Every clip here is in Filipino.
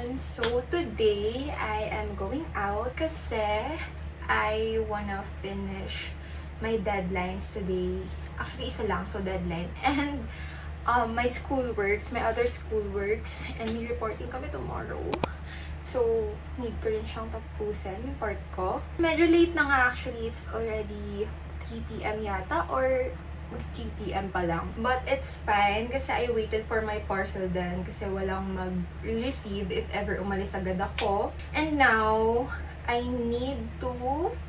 everyone! So today, I am going out kasi I wanna finish my deadlines today. Actually, isa lang, so deadline. And my schoolworks, my other schoolworks, and may reporting kami tomorrow. So, need ko rin siyang tapusin, yung part ko. Medyo late na nga actually, it's already 3 PM yata, or 3 PM pa lang. But it's fine kasi I waited for my parcel then kasi walang mag-receive if ever umalis agad ako. And now, I need to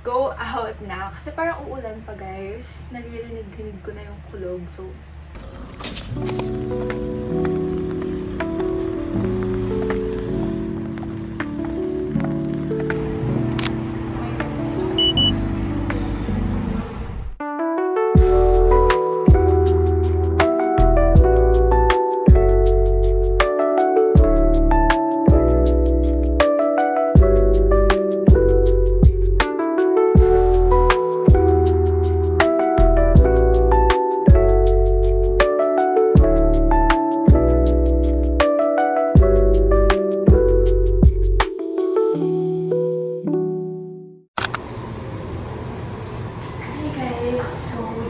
go out na kasi parang uulan pa guys. Naririnig ko na yung kulog. So,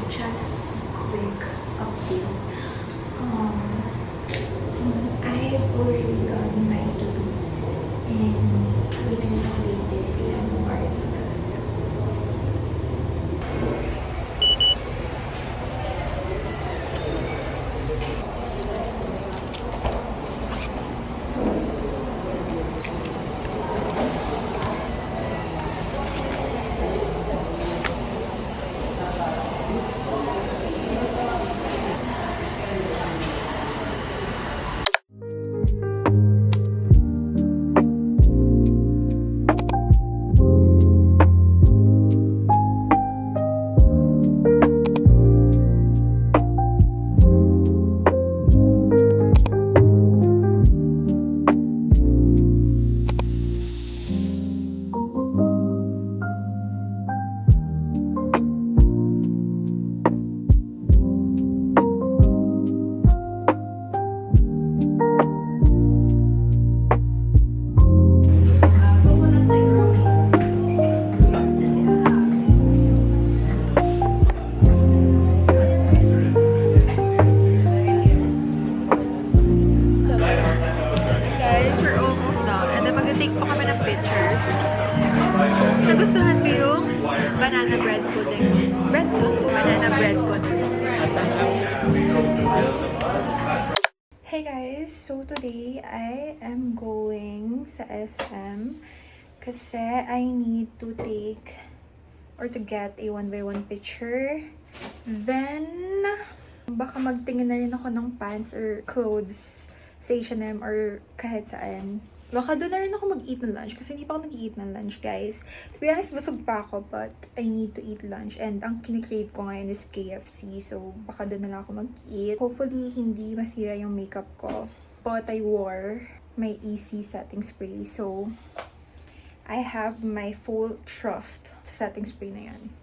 just a quick update. I've already done my to-dos and wait a little later kasi ano oras na. So, nagustuhan ko yung banana bread pudding. Banana bread pudding. Hey guys! So today, I am going sa SM kasi I need to take or to get a 1x1 picture. Then, baka magtingin na rin ako ng pants or clothes sa H&M or kahit saan. Baka doon na rin ako mag-eat ng lunch kasi hindi pa ako nag-eat ng lunch, guys. To be honest, busog pa ako but I need to eat lunch and ang kinikrave ko ngayon is KFC. So, baka doon na lang ako mag-eat. Hopefully, hindi masira yung makeup ko. But I wore my EC setting spray. So, I have my full trust sa setting spray na yan.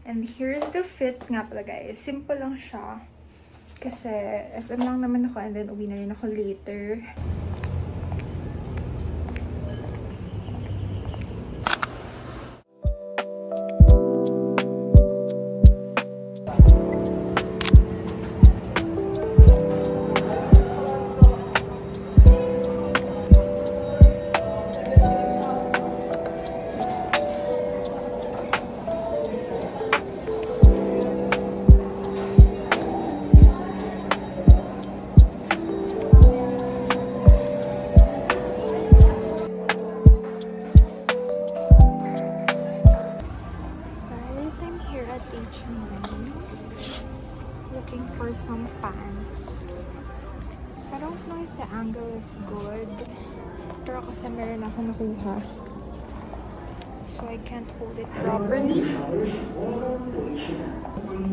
And here's the fit nga pala, guys. Simple lang siya. Kasi SM lang naman ako and then uwi na rin ako later. H&M looking for some pants. I don't know if the angle is good, pero kasi meron ako nakuha, so I can't hold it properly.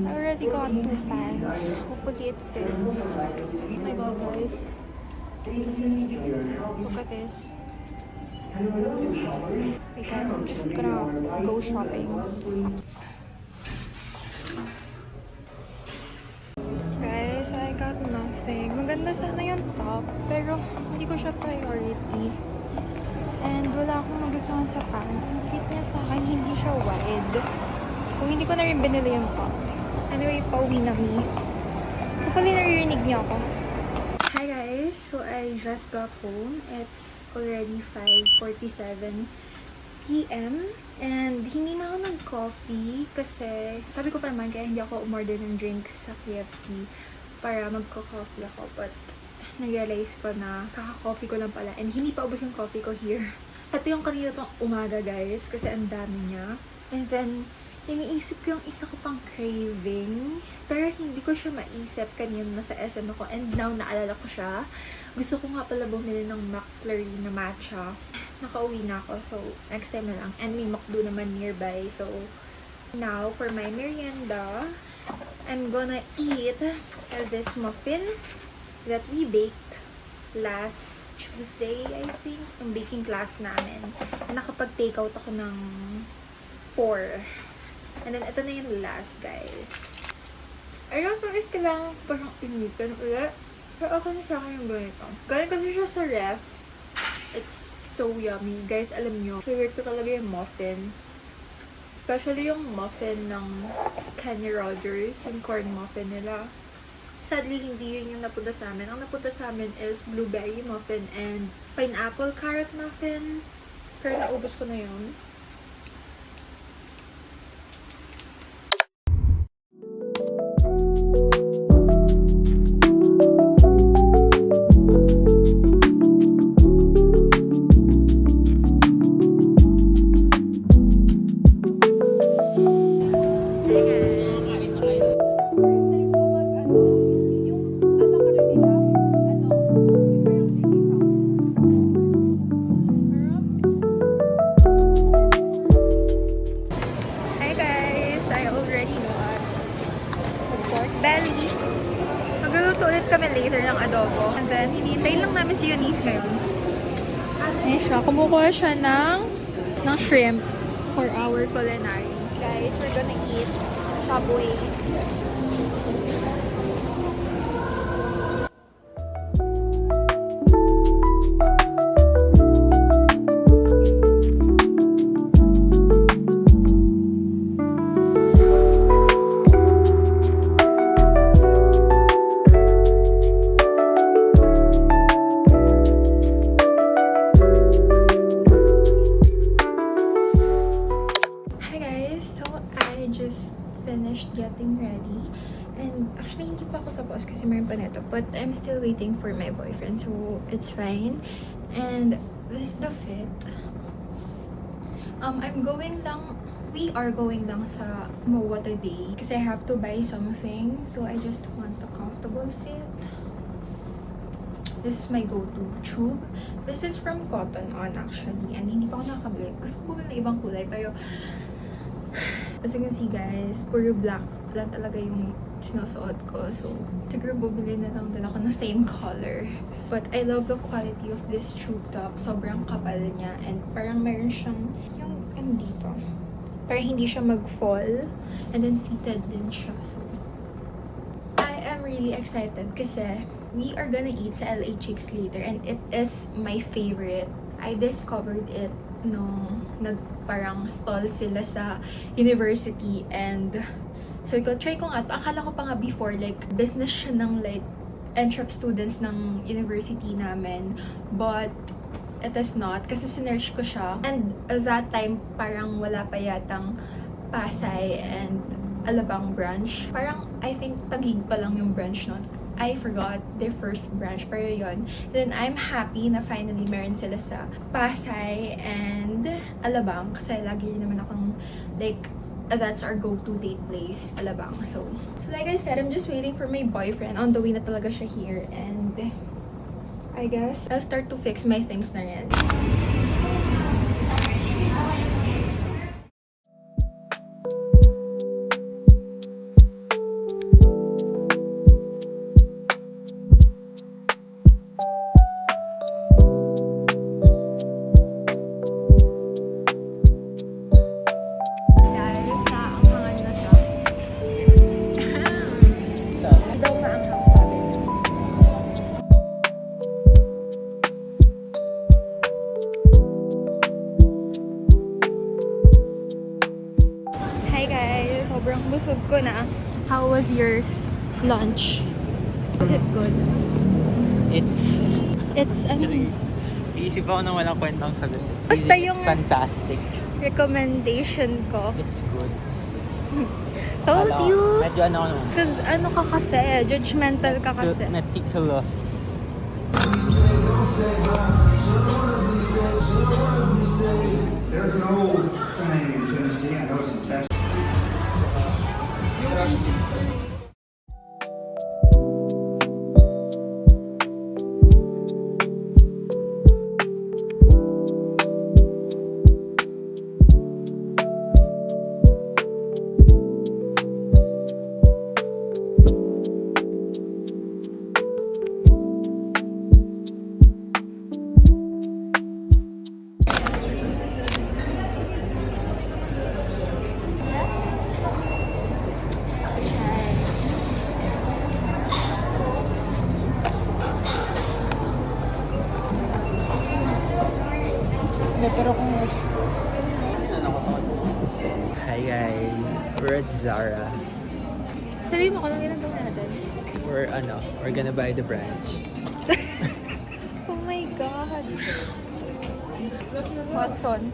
I already got 2 pants. Hopefully it fits. Oh my god, guys, look at this. Okay guys, I'm just gonna go shopping. Guys, I got nothing. Maganda sana yung top, pero hindi ko siya priority. nagustuhan sa pants. Yung fit niya sa akin, hindi siya wide. So, hindi ko na rin binili yung top. Anyway, pauwi na mi. Hopefully, naririnig niyo ako. Hi guys! So, I just got home. It's already 5:47 p.m. And hindi na ako nag-coffee kasi sabi ko pa naman kaya hindi ako umorder ng drinks sa KFC para magko-coffee ako. But, nag-realize ko na kaka-coffee ko lang pala and hindi pa ubos yung coffee ko here. Ito yung kanina pang umaga guys kasi ang dami niya. And then, iniisip ko yung isa ko pang craving pero hindi ko siya maisip kanina nasa SM ako and now naalala ko siya. Gusto ko nga pala bumili ng McFlurry na matcha. Nakauwi na ako so next time na lang. And may McDo naman nearby so now for my merienda, I'm gonna eat this muffin that we baked last Tuesday, I think, yung baking class namin. Nakapag-takeout ako ng 4. And then, ito na yung last, guys. I don't know if kailangan parang initin ulit. Pero ako na sa akin yung ganito. Galing kasi siya sa ref. It's so yummy. Guys, alam nyo, favorite ko talaga yung muffin. Especially yung muffin ng Kenny Rogers, yung corn muffin nila. Sadly, hindi yun yung napunta sa amin. Ang napunta sa amin is blueberry muffin and pineapple carrot muffin. Pero naubos ko na yun. Belly. Magluluto ulit kami later ng adobo. And then, hinihintay lang namin si Eunice ngayon. Ayan siya. Kumukuha siya ng shrimp for our culinary. Guys, we're gonna eat Subway. Finished getting ready and actually hindi pa ako tapos kasi meron pa neto but I'm still waiting for my boyfriend so it's fine and this is the fit. We are going lang sa MOA today kasi I have to buy something so I just want a comfortable fit. This is my go-to tube. This is from Cotton On actually and hindi pa ako nakakabili. Gusto ko bumili ng ibang kulay pero as you can see guys, puro black lang talaga yung sinusuot ko. So, siguro bumili na lang din ako ng same color. But I love the quality of this tube top. Sobrang kapal niya. And parang meron siyang yung dito. Parang hindi siya mag-fall. And then fitted din siya. So, I am really excited kasi we are gonna eat sa LA Chicks later. And it is my favorite. I discovered it nung parang stall sila sa university and so try ko nga akala ko pa nga before like business siya ng like entrep students ng university namin but it is not kasi sinearch ko siya and at that time parang wala pa yatang Pasay and Alabang branch, parang I think Taguig pa lang yung branch nun. I forgot their first branch, pero yun. Then, I'm happy na finally meron sila sa Pasay and Alabang. Kasi lagi rin naman akong, like, that's our go-to date place, Alabang. So, like I said, I'm just waiting for my boyfriend. On the way na talaga siya here. And, I guess, I'll start to fix my things na rin. Busog ko na. How was your lunch? Is it good? It's ano? Iisip ako ng walang kwentang sagot. Basta yung fantastic. recommendation ko. It's good. Told Kala ko, you! Medyo ano naman. Because ano ka kasi, judgmental ka kasi. Meticulous. There's an old saying in Tennessee, I know it's in Texas. Pero kung... Hi guys, we're at Zara. Sabi mo, anong ginagawa natin? We're gonna buy the branch. Oh my God. Watson.